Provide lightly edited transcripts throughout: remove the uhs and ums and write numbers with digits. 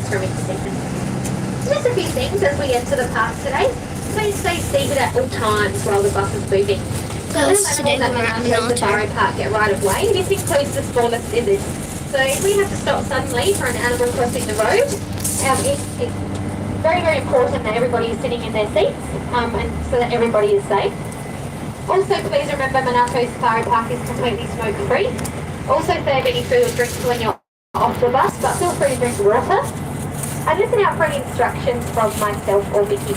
from extinction. Just a few things as we enter the park today. Please stay seated at all times while the bus is moving. So no animals at Monarto Safari Park get right of way. This includes the smallest lizards. So if we have to stop suddenly for an animal crossing the road, it's very, very important that everybody is sitting in their seats and so that everybody is safe. Also, please remember Monarto Safari Park is completely smoke-free. Also, serve any food or drinks when you're off the bus, but feel free to drink water. And listen out for any instructions from myself or Vicky.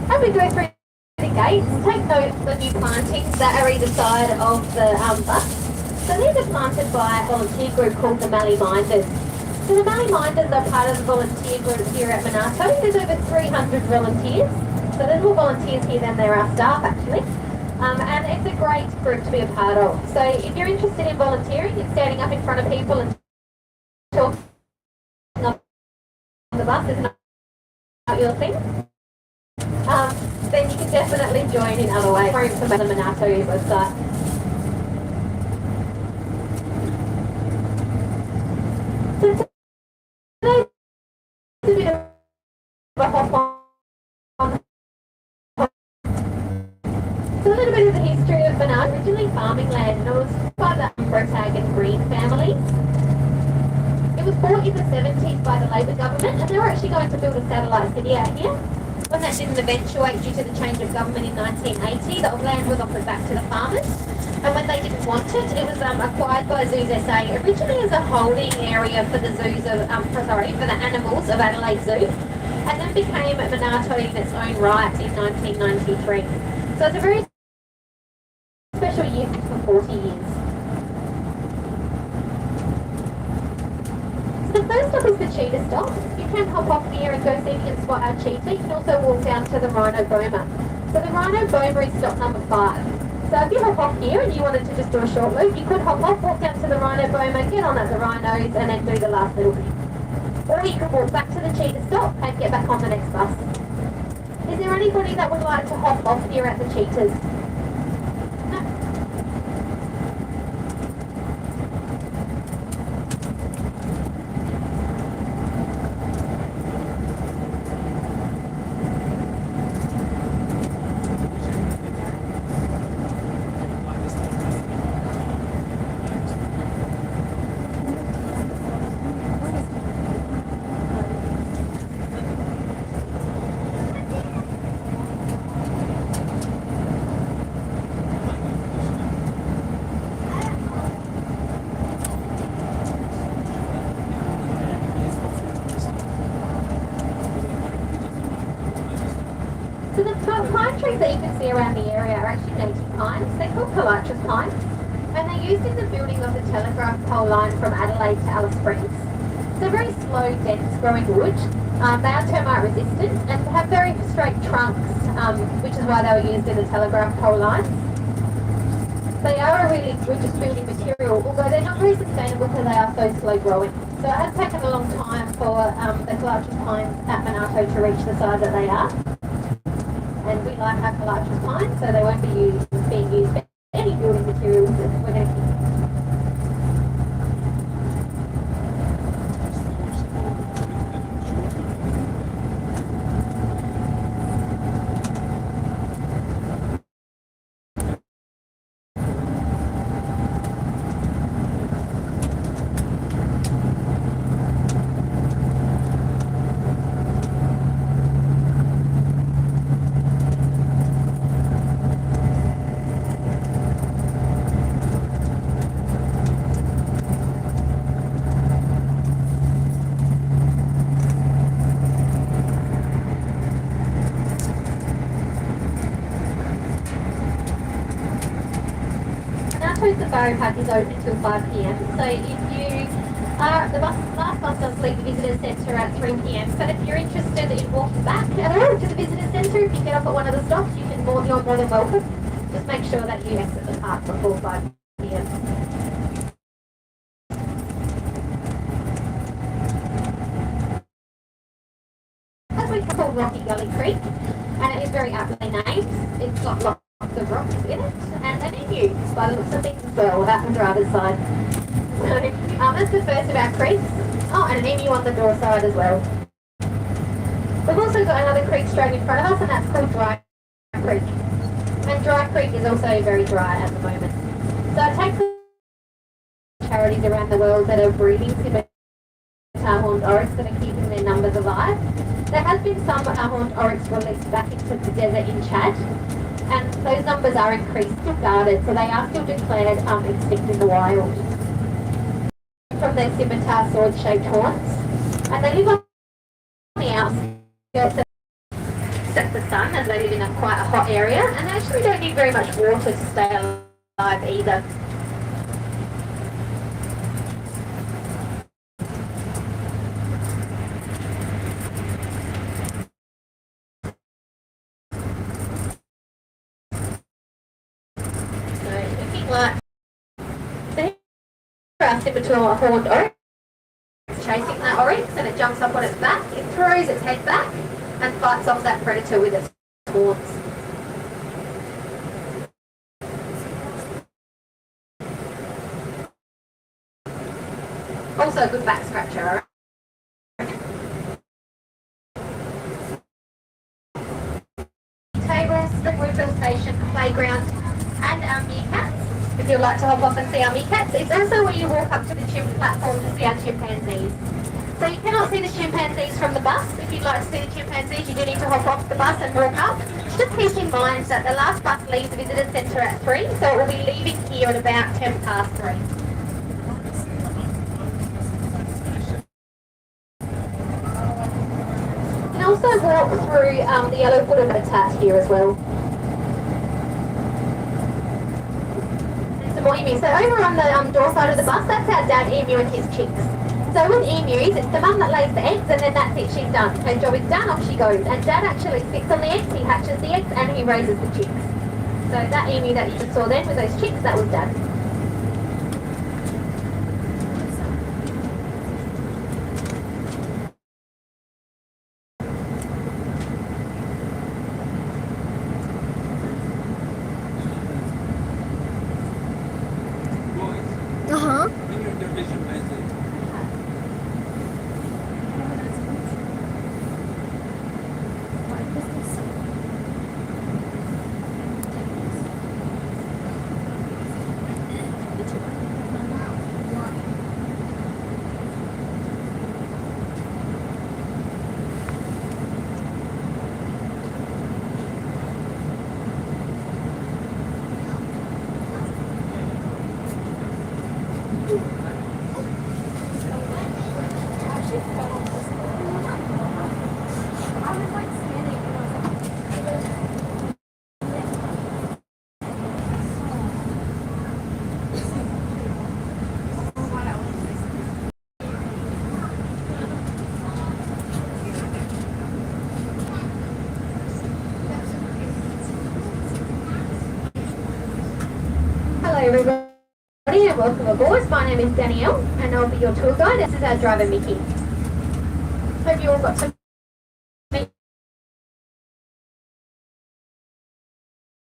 As we go through the gates, take note of the new plantings that are either side of the bus. So these are planted by a volunteer group called the Mallee Minders. So the Mallee Minders are part of the volunteer group here at Monarto. There's over 300 volunteers. So there's more volunteers here than there are staff actually. And it's a great group to be a part of. So if you're interested in volunteering and standing up in front of people and talking on the bus is not your thing, then you can definitely join in other ways. More information on the Monarto website. So today's a bit of a hop on. So a little bit of the history of Monarto. Originally farming land, and it was by the Brotag and Green families. It was bought in the 70s by the Labor government, and they were actually going to build a satellite city out here. When that didn't eventuate due to the change of government in 1980, the land was offered back to the farmers. And when they didn't want it, it was acquired by Zoos SA, originally as a holding area for the zoos of, for the animals of Adelaide Zoo, and then became Monarto in its own right in 1993. So it's a very special year for 40 years. So the first stop is the cheetah stop. You can hop off here and go see if you can spot our cheetah. You can also walk down to the rhino boma. So the rhino boma is stop number 5. So if you hop off here and you wanted to just do a short loop, you could hop off, walk down to the rhino boma, get on at the rhinos and then do the last little bit. Or you could walk back to the cheetah stop and get back on the next bus. Is there anybody that would like to hop off here at the cheetahs? No? So the pine trees that you can see around the area are actually native pines. They're called Calitris pines, and they're used in the building of the telegraph pole line from Adelaide to Alice Springs. They're very slow, dense growing wood. They are termite resistant and have very straight trunks, which is why they were used in the telegraph pole lines. They are a really good building material, although they're not very sustainable because they are so slow growing. So it has taken a long time for the Calitris pines at Monarto to reach the size that they are. And we like our Calitris pines, so they won't be being used for any building materials that we're going to keep. The Safari Park is open until 5 p.m. So if you are, the last bus does leave the visitor centre at 3 p.m. So if you're interested in walking back at all to the visitor centre, if you get off at one of the stops, you're more than welcome. Just make sure that you exit the park before 5 p.m. As we call Rocky Gully Creek, and it is very aptly named. It's got lots of rocks in it, and an emu by the looks of things as well, out on the driver's side. So that's the first of our creeks. Oh, and an emu on the door side as well. We've also got another creek straight in front of us, and that's called Dry Creek. And Dry Creek is also very dry at the moment. So it takes charities around the world that are breeding scimitar horned oryx that are keeping their numbers alive. There has been some horned oryx released back into the desert in Chad, and those numbers are increased and guarded, so they are still declared extinct in the wild. From their scimitar sword-shaped horns, and they live on the outskirts of the sun, as they live in quite a hot area, and they actually don't need very much water to stay alive either. So looking like our scimitar horned oryx chasing that oryx, and it jumps up on its back, it throws its head back and fights off that predator with its horns. Also a good back scratcher. Tables, the Woodville Station playground, and our meerkats. If you'd like to hop off and see our meerkats, it's also where you walk up to the chimp platform to see our chimpanzees. So you cannot see the chimpanzees from the bus. If you'd like to see the chimpanzees, you do need to hop off the bus and walk up. Just keep in mind that the last bus leaves the visitor centre at 3, so it will be leaving here at about 3:10. You can also walk through the yellow-footed habitat here as well. And some more emus. So over on the door side of the bus, that's our dad emu and his chicks. So with emus, it's the mum that lays the eggs, and then that's it, she's done. Her job is done, off she goes. And dad actually sits on the eggs, he hatches the eggs, and he raises the chicks. So that emu that you just saw then with those chicks, that was dad. Hello everybody and welcome aboard. My name is Danielle and I'll be your tour guide. This is our driver Mickey. Hope you all got some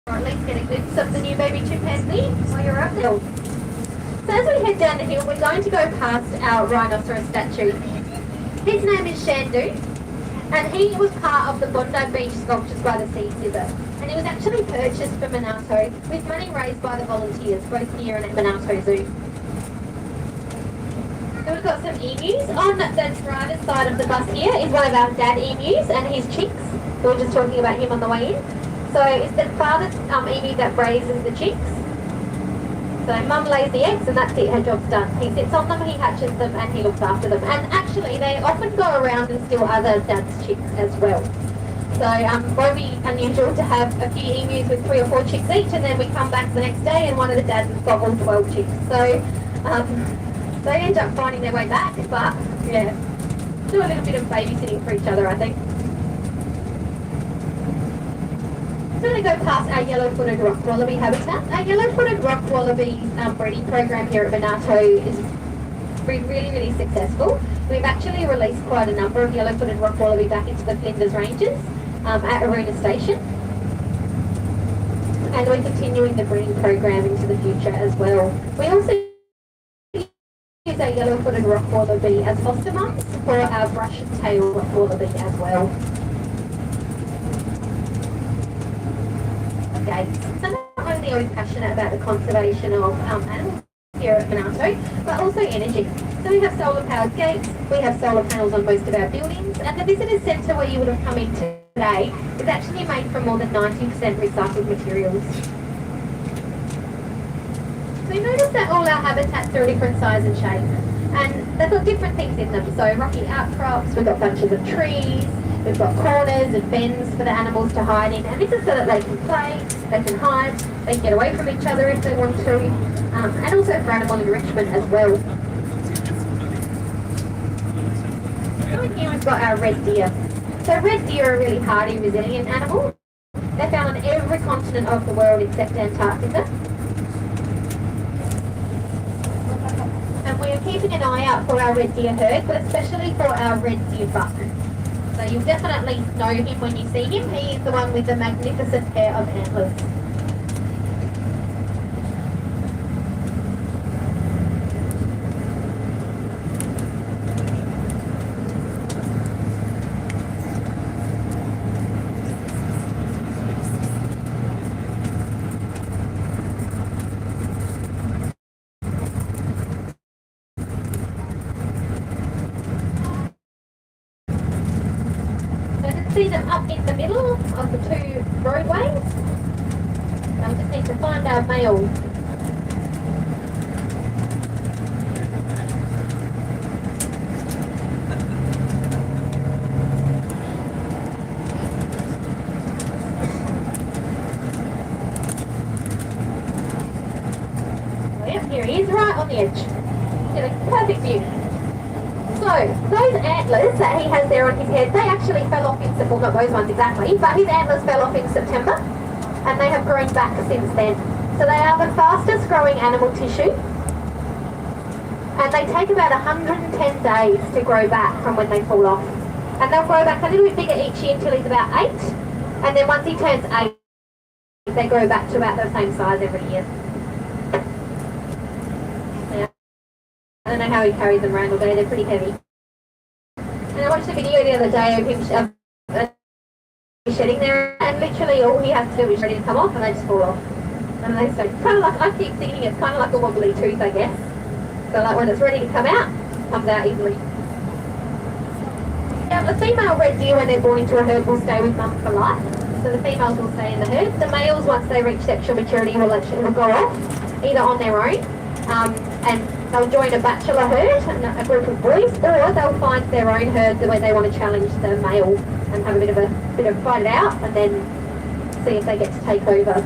or at least get a glimpse of the new baby chimpanzee while you're up there. So as we head down the hill, we're going to go past our rhinoceros statue. His name is Shandu, and he was part of the Bondi Beach Sculptures by the Sea exhibit. And it was actually purchased for Monarto with money raised by the volunteers, both here and at Monarto Zoo. So we've got some emus. On the driver's side of the bus here is one of our dad emus and his chicks. We were just talking about him on the way in. So it's the father's emu that raises the chicks. So mum lays the eggs and that's it, her job's done. He sits on them, he hatches them and he looks after them. And actually they often go around and steal other dad's chicks as well. So it won't be unusual to have a few emus with 3 or 4 chicks each, and then we come back the next day and one of the dads has got all 12 chicks. So they end up finding their way back, but yeah, do a little bit of babysitting for each other, I think. So we're going to go past our yellow-footed rock wallaby habitat. Our yellow-footed rock wallaby breeding program here at Monarto is really, really successful. We've actually released quite a number of yellow-footed rock wallaby back into the Flinders Ranges at Aruna Station. and we're continuing the breeding program into the future as well. We also use our yellow-footed rock wallaby as foster mums for our brush-tailed rock wallaby as well. Okay, so not only are we passionate about the conservation of animals here at Monarto, but also energy. So we have solar powered gates, we have solar panels on most of our buildings, and the visitor centre where you would have come in today is actually made from more than 90% recycled materials. So you notice that all our habitats are a different size and shape, and they've got different things in them. So rocky outcrops, we've got bunches of trees, we've got corners and bends for the animals to hide in, and this is so that they can play, they can hide, they can get away from each other if they want to, and also for animal enrichment as well. So in here we've got our red deer. So red deer are a really hardy, resilient animal. They're found on every continent of the world except Antarctica. And we are keeping an eye out for our red deer herd, but especially for our red deer buck. So you'll definitely know him when you see him. He is the one with the magnificent pair of antlers. See them up in the middle of the two roadways. I just need to find our male. Oh, yep, here he is, right on the edge. Get a perfect view. So, those antlers that he has there on his head, they actually fell off in September, well, not those ones exactly, but his antlers fell off in September, and they have grown back since then. So they are the fastest growing animal tissue, and they take about 110 days to grow back from when they fall off. And they'll grow back a little bit bigger each year until he's about 8, and then once he turns 8, they grow back to about the same size every year. I don't know how he carries them around all day, they're pretty heavy. And I watched a video the other day of him shedding there, and literally all he has to do is ready to come off and they just fall off. And they so kind of like, I keep thinking it's kind of like a wobbly tooth, I guess. So like when it's ready to come out, it comes out easily. The female red deer when they're born into a herd will stay with mum for life. So the females will stay in the herd. The males, once they reach sexual maturity, will go off, either on their own, and they'll join a bachelor herd, a group of boys, or they'll find their own herd where they want to challenge the male and have a bit of fight it out, and then see if they get to take over.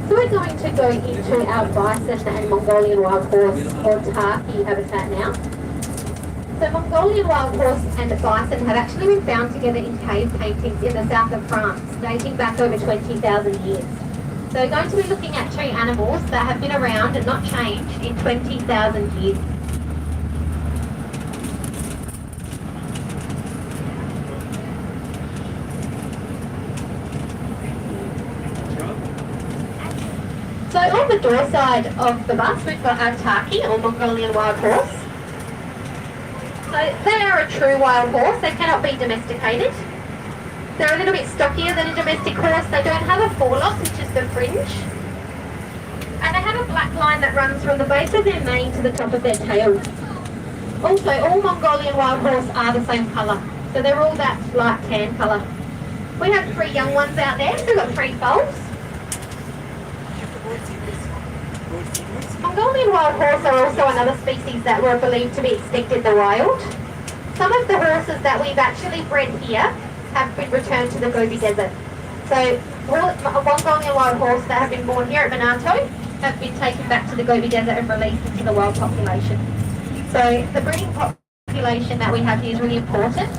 So we're going to go into our bison and Mongolian wild horse or Tarki habitat now. So Mongolian wild horse and bison have actually been found together in cave paintings in the south of France, dating back over 20,000 years. So we're going to be looking at two animals that have been around and not changed in 20,000 years. So on the door side of the bus, we've got our Tarki, or Mongolian wild horse. So they are a true wild horse. They cannot be domesticated. They're a little bit stockier than a domestic horse. They don't have a forelock, which is the fringe. And they have a black line that runs from the base of their mane to the top of their tail. Also, all Mongolian wild horse are the same colour. So they're all that light tan colour. We have 3 young ones out there. So we've got 3 foals. Mongolian wild horse are also another species that were believed to be extinct in the wild. Some of the horses that we've actually bred here have been returned to the Gobi Desert. So Mongolian wild horse that have been born here at Monarto have been taken back to the Gobi Desert and released into the wild population. So the breeding population that we have here is really important.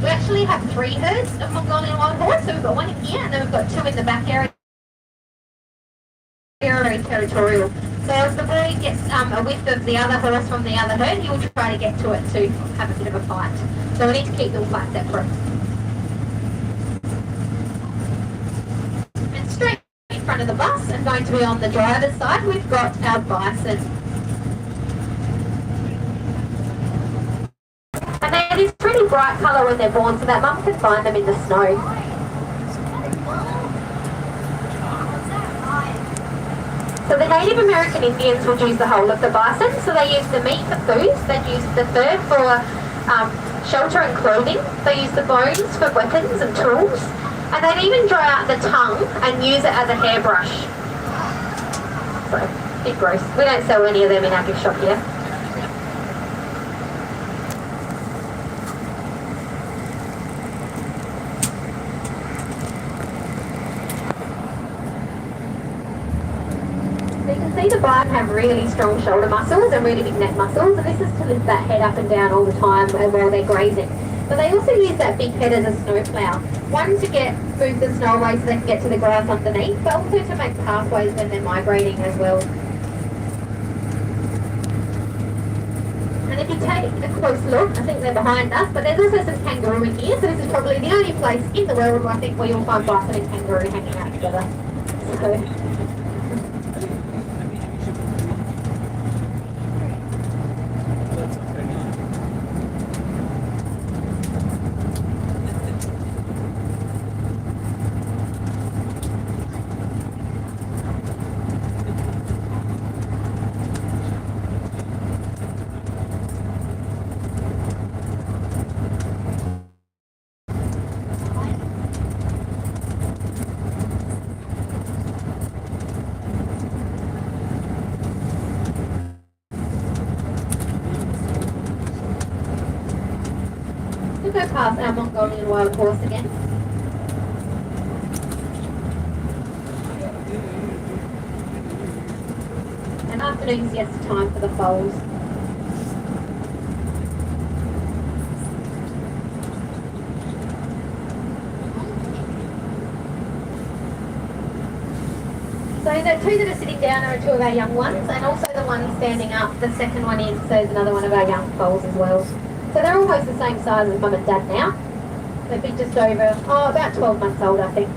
We actually have 3 herds of Mongolian wild horse. So we've got 1 in here and then we've got 2 in the back area. They're very territorial. So as the boy gets a whiff of the other horse from the other herd, he'll try to get to it to have a bit of a fight. So we need to keep them quite separate. And straight in front of the bus and going to be on the driver's side, we've got our bison. And they're this pretty bright colour when they're born so that mum can find them in the snow. So the Native American Indians would use the whole of the bison. So they use the meat for food, they use the fur for shelter and clothing, they use the bones for weapons and tools, and they'd even dry out the tongue and use it as a hairbrush. So, a bit gross. We don't sell any of them in our gift shop here. See the bison have really strong shoulder muscles and really big neck muscles, and this is to lift that head up and down all the time while they're grazing. But they also use that big head as a snow plough. One, to move the snow away so they can get to the grass underneath, but also to make pathways when they're migrating as well. And if you take a close look, I think they're behind us, but there's also some kangaroo in here, so this is probably the only place in the world I think where you'll find bison and kangaroo hanging out together. So, we'll go past our Mongolian wild horse again. And afternoon's yes time for the foals. So the two that are sitting down are two of our young ones, and also the one standing up, the second one is, so is another one of our young foals as well. So they're almost the same size as mum and dad now. They'd be just over, about 12 months old, I think.